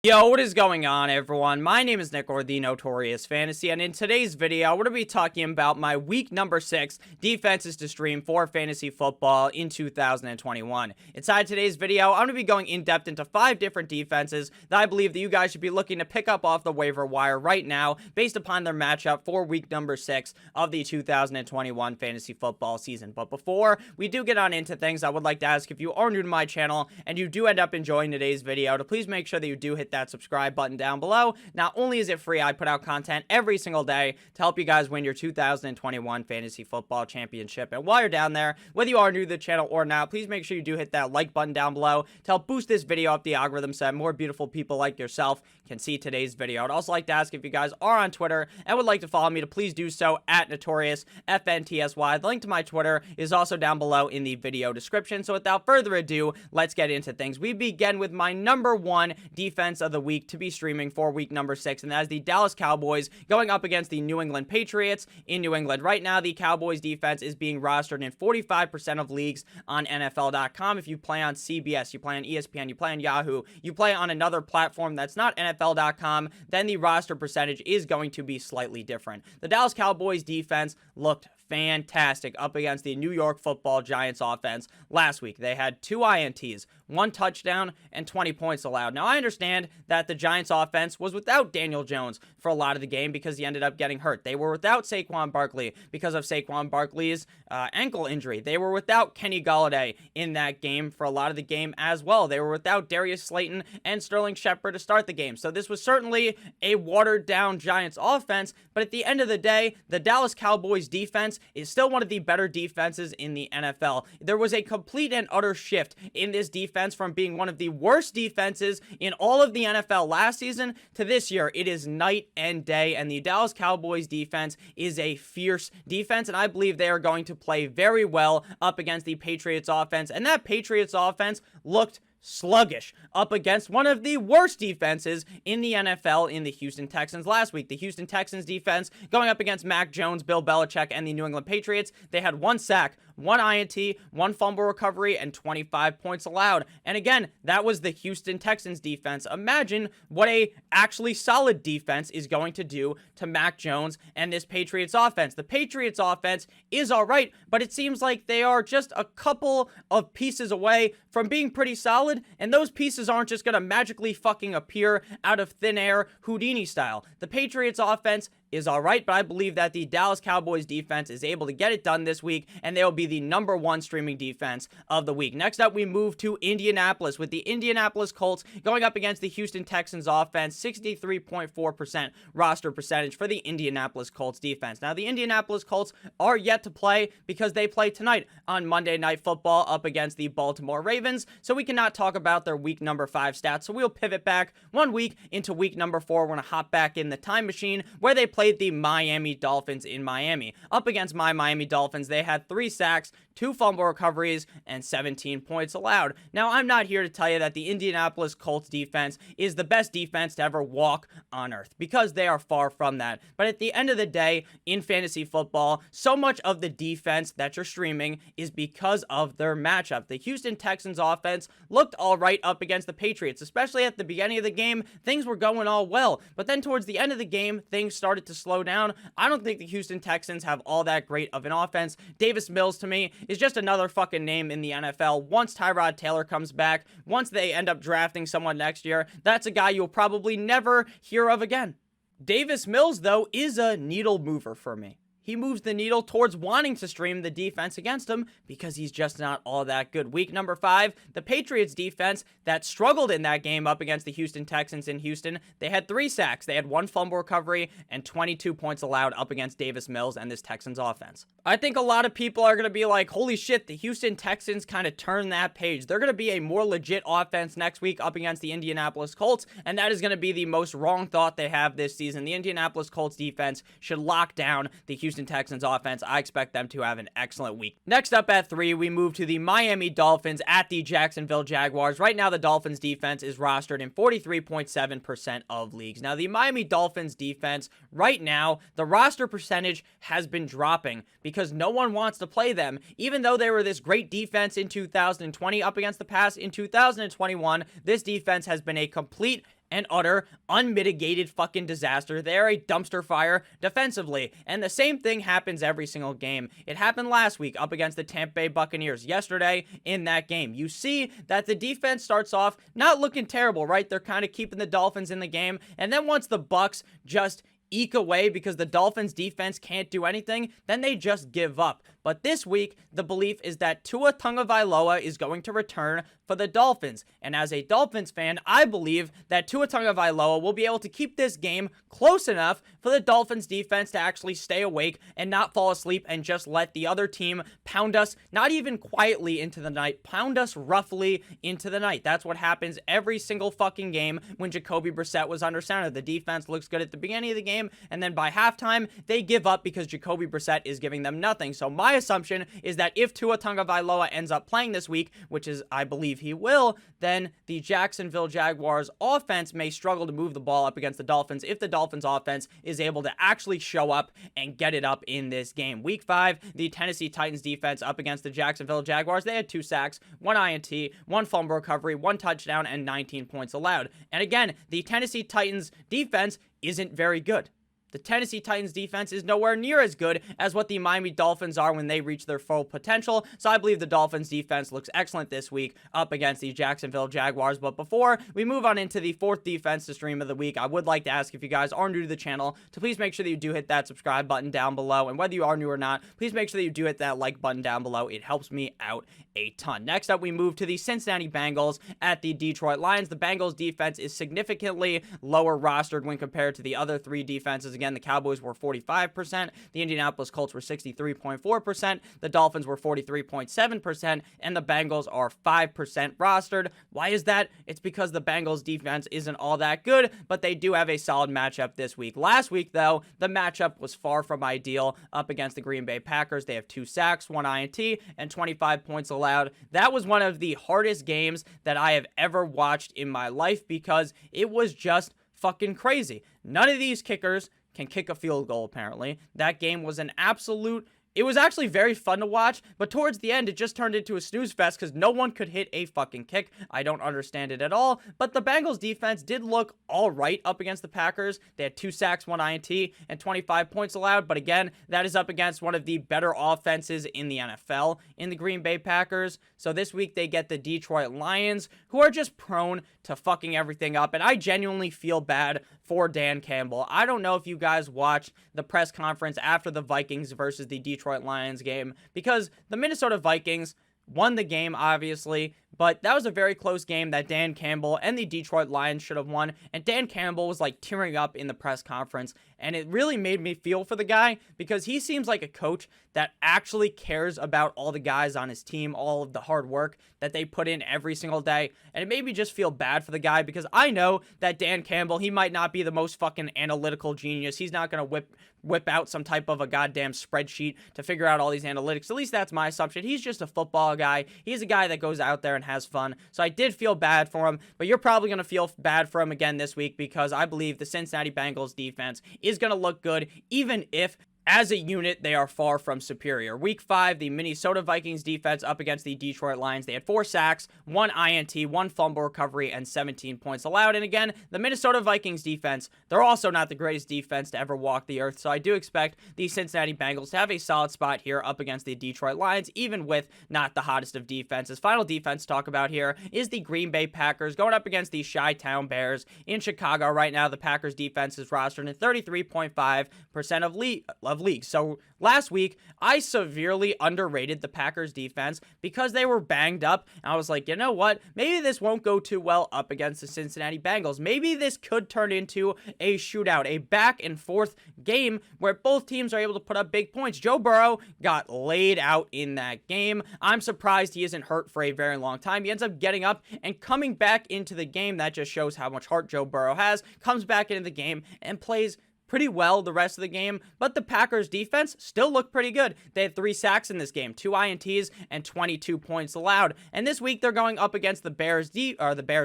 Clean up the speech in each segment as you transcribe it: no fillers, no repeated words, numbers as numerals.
Yo, what is going on, everyone? My name is Nick, or the Notorious Fantasy, and in today's video, we're going to be talking about my week number 6 defenses to stream for fantasy football in 2021. Inside today's video, I'm going to be going in depth into 5 different defenses that I believe that you guys should be looking to pick up off the waiver wire right now based upon their matchup for week number 6 of the 2021 fantasy football season. But before we do get on into things, I would like to ask, if you are new to my channel and you do end up enjoying today's video, to please make sure that you do hit that subscribe button down below. Not only is it free, I put out content every single day to help you guys win your 2021 fantasy football championship. And while you're down there, whether you are new to the channel or not, please make sure you do hit that like button down below to help boost this video up the algorithm so that more beautiful people like yourself can see today's video. I'd also like to ask, if you guys are on Twitter and would like to follow me, to please do so at NotoriousFNTSY. The link to my Twitter is also down below in the video description. So without further ado, let's get into things. We begin with my number 1 defense of the week to be streaming for week number 6, and that is the Dallas Cowboys going up against the New England Patriots in New England. Right now, the Cowboys defense is being rostered in 45% of leagues on NFL.com. If you play on CBS, you play on ESPN, you play on Yahoo, you play on another platform that's not NFL.com, then the roster percentage is going to be slightly different. The Dallas Cowboys defense looked fantastic up against the New York Football Giants offense last week. They had 2 INTs, 1 touchdown, and 20 points allowed. Now, I understand that the Giants offense was without Daniel Jones for a lot of the game because he ended up getting hurt. They were without Saquon Barkley because of Saquon Barkley's ankle injury. They were without Kenny Golladay in that game for a lot of the game as well. They were without Darius Slayton and Sterling Shepard to start the game. So this was certainly a watered-down Giants offense, but at the end of the day, the Dallas Cowboys defense is still one of the better defenses in the NFL. There was a complete and utter shift in this defense from being one of the worst defenses in all of the NFL last season to this year. It is night and day, and the Dallas Cowboys defense is a fierce defense, and I believe they are going to play very well up against the Patriots offense, and that Patriots offense looked sluggish up against one of the worst defenses in the NFL in the Houston Texans last week. The Houston Texans defense going up against Mac Jones, Bill Belichick, and the New England Patriots. They had 1 sack, 1 INT, 1 fumble recovery, and 25 points allowed. And again, that was the Houston Texans defense. Imagine what a actually solid defense is going to do to Mac Jones and this Patriots offense. The Patriots offense is all right, but it seems like they are just a couple of pieces away from being pretty solid, and those pieces aren't just going to magically fucking appear out of thin air Houdini style. The Patriots offense is all right, but I believe that the Dallas Cowboys defense is able to get it done this week, and they will be the number 1 streaming defense of the week. Next up, we move to Indianapolis with the Indianapolis Colts going up against the Houston Texans offense. 63.4% roster percentage for the Indianapolis Colts defense. Now, the Indianapolis Colts are yet to play because they play tonight on Monday Night Football up against the Baltimore Ravens, so we cannot talk about their week number 5 stats. So we'll pivot back 1 week into week number 4. We're going to hop back in the time machine where they played the Miami Dolphins in Miami. Up against my Miami Dolphins, they had 3 sacks, 2 fumble recoveries, and 17 points allowed. Now, I'm not here to tell you that the Indianapolis Colts defense is the best defense to ever walk on earth, because they are far from that. But at the end of the day, in fantasy football, so much of the defense that you're streaming is because of their matchup. The Houston Texans offense looked all right up against the Patriots, especially at the beginning of the game. Things were going all well, but then towards the end of the game, things started to slow down. I don't think the Houston Texans have all that great of an offense. Davis Mills, to me, is just another fucking name in the NFL. Once Tyrod Taylor comes back, once they end up drafting someone next year, that's a guy you'll probably never hear of again. Davis Mills, though, is a needle mover for me. He moves the needle towards wanting to stream the defense against him because he's just not all that good. Week number 5, the Patriots defense that struggled in that game up against the Houston Texans in Houston. They had 3 sacks, they had 1 fumble recovery, and 22 points allowed up against Davis Mills and this Texans offense. I think a lot of people are going to be like, holy shit, the Houston Texans kind of turned that page. They're going to be a more legit offense next week up against the Indianapolis Colts, and that is going to be the most wrong thought they have this season. The Indianapolis Colts defense should lock down the Houston Texans offense. I expect them to have an excellent week. Next up at 3, we move to the Miami Dolphins at the Jacksonville Jaguars. Right now, the Dolphins defense is rostered in 43.7% of leagues. Now, the Miami Dolphins defense, right now, the roster percentage has been dropping because no one wants to play them. Even though they were this great defense in 2020 up against the pass, in 2021, this defense has been a complete and utter unmitigated fucking disaster. They're a dumpster fire defensively. And the same thing happens every single game. It happened last week up against the Tampa Bay Buccaneers. Yesterday in that game, you see that the defense starts off not looking terrible, right? They're kind of keeping the Dolphins in the game. And then once the Bucs just eke away because the Dolphins defense can't do anything, then they just give up. But this week, the belief is that Tua Tagovailoa is going to return for the Dolphins. And as a Dolphins fan, I believe that Tua Tagovailoa will be able to keep this game close enough for the Dolphins defense to actually stay awake and not fall asleep and just let the other team pound us, not even quietly into the night, pound us roughly into the night. That's what happens every single fucking game when Jacoby Brissett was under center. The defense looks good at the beginning of the game, and then by halftime, they give up because Jacoby Brissett is giving them nothing. So my assumption is that if Tua Tagovailoa ends up playing this week, which is I believe he will, then the Jacksonville Jaguars offense may struggle to move the ball up against the Dolphins if the Dolphins offense is able to actually show up and get it up in this game. Week 5, the Tennessee Titans defense up against the Jacksonville Jaguars. They had 2 sacks, 1 INT, 1 fumble recovery, 1 touchdown, and 19 points allowed. And again, the Tennessee Titans defense isn't very good. The Tennessee Titans defense is nowhere near as good as what the Miami Dolphins are when they reach their full potential, so I believe the Dolphins defense looks excellent this week up against the Jacksonville Jaguars. But before we move on into the 4th defense to stream of the week, I would like to ask if you guys are new to the channel to please make sure that you do hit that subscribe button down below, and whether you are new or not, please make sure that you do hit that like button down below. It helps me out a ton. Next up, we move to the Cincinnati Bengals at the Detroit Lions. The Bengals defense is significantly lower rostered when compared to the other 3 defenses. Again, the Cowboys were 45%, the Indianapolis Colts were 63.4%, the Dolphins were 43.7%, and the Bengals are 5% rostered. Why is that? It's because the Bengals defense isn't all that good, but they do have a solid matchup this week. Last week, though, the matchup was far from ideal up against the Green Bay Packers. They have 2 sacks, 1 INT, and 25 points allowed. That was one of the hardest games that I have ever watched in my life because it was just fucking crazy. None of these kickers can kick a field goal, apparently. That game was an absolute... It was actually very fun to watch, but towards the end, it just turned into a snooze fest because no one could hit a fucking kick. I don't understand it at all, but the Bengals defense did look all right up against the Packers. They had 2 sacks, 1 INT, and 25 points allowed, but again, that is up against one of the better offenses in the NFL in the Green Bay Packers. So this week, they get the Detroit Lions, who are just prone to fucking everything up, and I genuinely feel bad for Dan Campbell. I don't know if you guys watched the press conference after the Vikings versus the Detroit Lions game, because the Minnesota Vikings won the game, obviously, but that was a very close game that Dan Campbell and the Detroit Lions should have won, and Dan Campbell was like tearing up in the press conference, and it really made me feel for the guy because he seems like a coach that actually cares about all the guys on his team, all of the hard work that they put in every single day, and it made me just feel bad for the guy because I know that Dan Campbell, he might not be the most fucking analytical genius. He's not going to whip out some type of a goddamn spreadsheet to figure out all these analytics. At least that's my assumption. He's just a football guy. He's a guy that goes out there and has fun. So I did feel bad for him, but you're probably going to feel bad for him again this week because I believe the Cincinnati Bengals defense is going to look good, even if as a unit, they are far from superior. Week 5, the Minnesota Vikings defense up against the Detroit Lions. They had 4 sacks, 1 INT, 1 fumble recovery, and 17 points allowed. And again, the Minnesota Vikings defense, they're also not the greatest defense to ever walk the earth. So I do expect the Cincinnati Bengals to have a solid spot here up against the Detroit Lions, even with not the hottest of defenses. Final defense to talk about here is the Green Bay Packers going up against the Chi-Town Bears in Chicago. Right now, the Packers defense is rostered in 33.5% of league. So last week, I severely underrated the Packers defense because they were banged up. And I was like, you know what? Maybe this won't go too well up against the Cincinnati Bengals. Maybe this could turn into a shootout, a back and forth game where both teams are able to put up big points. Joe Burrow got laid out in that game. I'm surprised he isn't hurt for a very long time. He ends up getting up and coming back into the game. That just shows how much heart Joe Burrow has. Comes back into the game and plays pretty well the rest of the game, but the Packers defense still looked pretty good. They had 3 sacks in this game, 2 INTs, and 22 points allowed. And this week they're going up against the Bears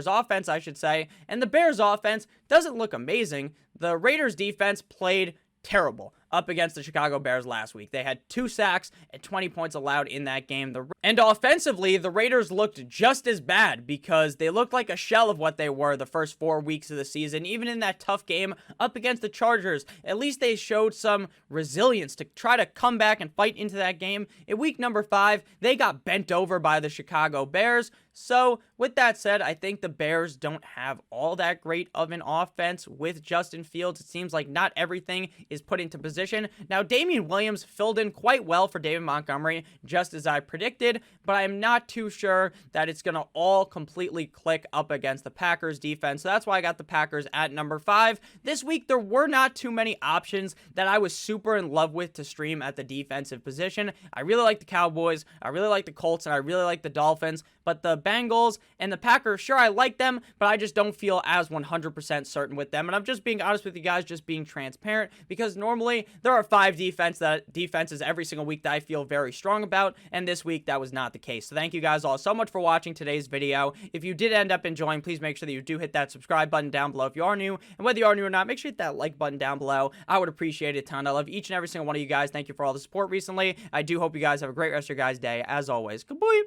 offense, I should say, and the Bears offense doesn't look amazing. The Raiders defense played terrible. up against the Chicago Bears last week. They had 2 sacks and 20 points allowed in that game. And offensively, the Raiders looked just as bad because they looked like a shell of what they were the first 4 weeks of the season. Even in that tough game up against the Chargers, at least they showed some resilience to try to come back and fight into that game. In week number 5, they got bent over by the Chicago Bears. So, with that said, I think the Bears don't have all that great of an offense with Justin Fields. It seems like not everything is put into position. Now, Damian Williams filled in quite well for David Montgomery, just as I predicted, but I'm not too sure that it's going to all completely click up against the Packers defense. So that's why I got the Packers at number 5. This week, there were not too many options that I was super in love with to stream at the defensive position. I really like the Cowboys, I really like the Colts, and I really like the Dolphins, but the Bengals and the Packers, sure, I like them, but I just don't feel as 100% certain with them. And I'm just being honest with you guys, just being transparent, because normally there are 5 defenses every single week that I feel very strong about, and this week that was not the case. So thank you guys all so much for watching today's video. If you did end up enjoying, please make sure that you do hit that subscribe button down below if you are new, and whether you are new or not, make sure you hit that like button down below. I would appreciate it a ton. I love each and every single one of you guys. Thank you for all the support recently. I do hope you guys have a great rest of your guys' day. As always, goodbye.